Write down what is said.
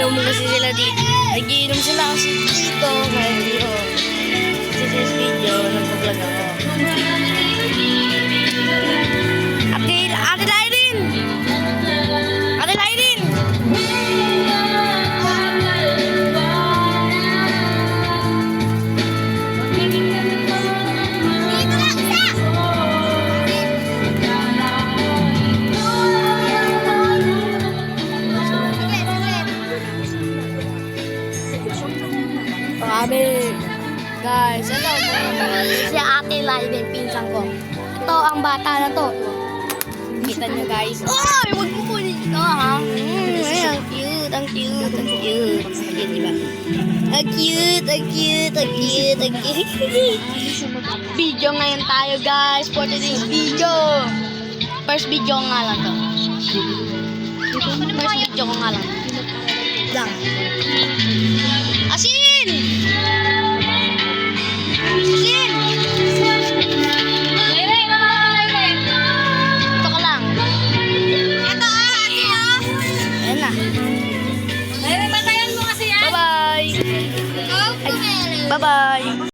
Nagiinom kasi sila dito. Nagiinom sila kasi dito. Kaya yun. This video, nagpa-vlog ako. Ate Lailin! Ate Lailin! Guys, ito si Ate Lailin, pinsan ko. Ito ang bata na to. Kita nyo guys. Oy! Huwag mo kunin ito ha. Ang cute, ang cute, ang cute. Cute, diba? Ang cute, ang cute, ang cute, ang cute. Video ngayon tayo guys for today's video. First video nga lang to. First video ko nga lang. Lang. Asin! Asin! Ito ka lang. Ito asin Ayan na. Bantayan mo kasi yan. Bye-bye! Bye-bye!